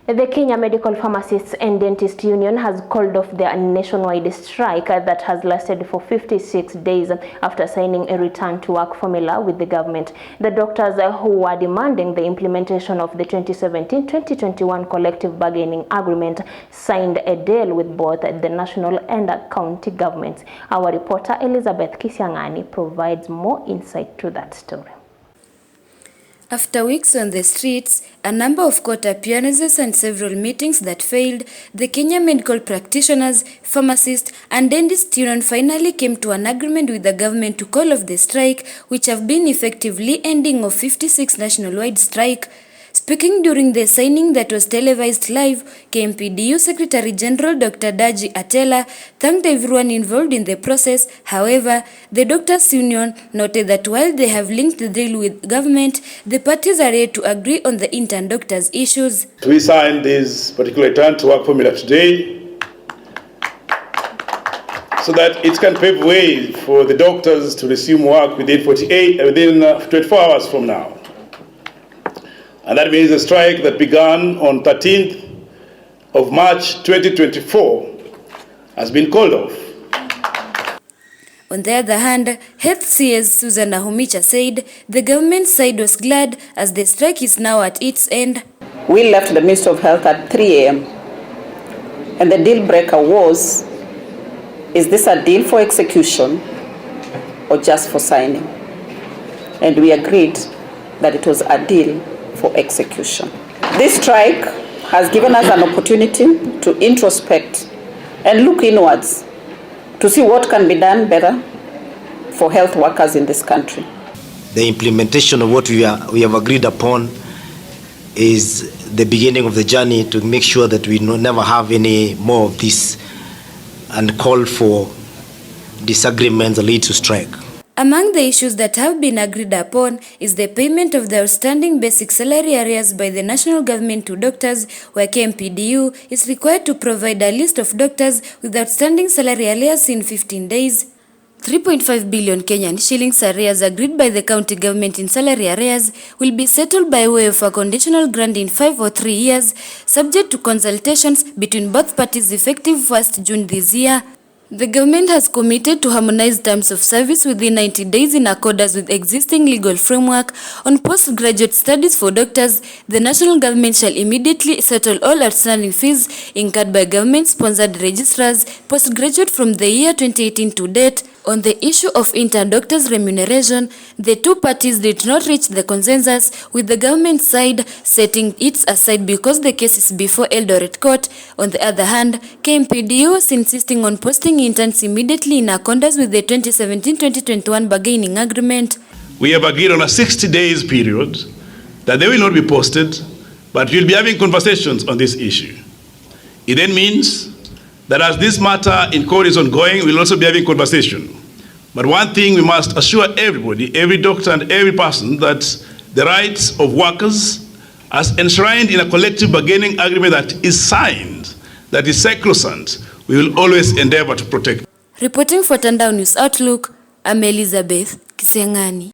The Kenya Medical Pharmacists and Dentists Union has called off their nationwide strike that has lasted for 56 days after signing a return to work formula with the government. The doctors who were demanding the implementation of the 2017-2021 collective bargaining agreement signed a deal with both the national and county governments. Our reporter Elizabeth Kisiangani provides more insight to that story. After weeks on the streets, a number of court appearances and several meetings that failed, the Kenya Medical Practitioners, Pharmacists and Dentists Union finally came to an agreement with the government to call off the strike, which have been effectively ending of 56 nationwide strike. Speaking during the signing that was televised live, Kmpdu Secretary General Dr. Daji Atela thanked everyone involved in the process. However, the Doctors' Union noted that while they have linked the deal with government, the parties are yet to agree on the intern doctors' issues. We signed this particular return to work formula today so that it can pave way for the doctors to resume work within 24 hours from now. And that means the strike that began on 13th of March 2024 has been called off. On the other hand, Health CS Susan Nahumicha said the government side was glad as the strike is now at its end. We left the Ministry of Health at 3 a.m. and the deal breaker was, is this a deal for execution or just for signing? And we agreed that it was a deal for execution. This strike has given us an opportunity to introspect and look inwards to see what can be done better for health workers in this country. The implementation of what we have agreed upon is the beginning of the journey to make sure that we never have any more of this and call for disagreements that lead to strike. Among the issues that have been agreed upon is the payment of the outstanding basic salary arrears by the national government to doctors, where Kmpdu is required to provide a list of doctors with outstanding salary arrears in 15 days. 3.5 billion Kenyan shillings arrears agreed by the county government in salary arrears will be settled by way of a conditional grant in 5 or 3 years, subject to consultations between both parties effective 1st June this year. The government has committed to harmonize terms of service within 90 days in accordance with existing legal framework. On postgraduate studies for doctors, the national government shall immediately settle all outstanding fees incurred by government-sponsored registrars postgraduate from the year 2018 to date. On the issue of intern doctors' remuneration, the two parties did not reach the consensus, with the government side setting it aside because the case is before Eldoret Court. On the other hand, Kmpdu was insisting on posting interns immediately in accordance with the 2017-2021 bargaining agreement. We have agreed on a 60 days period that they will not be posted, but we'll be having conversations on this issue. It then means that as this matter in court is ongoing, we'll also be having conversation. But one thing we must assure everybody, every doctor and every person, that the rights of workers as enshrined in a collective bargaining agreement that is signed, that is sacrosanct, we will always endeavor to protect. Reporting for Tandao News Outlook, I'm Elizabeth Kisiangani.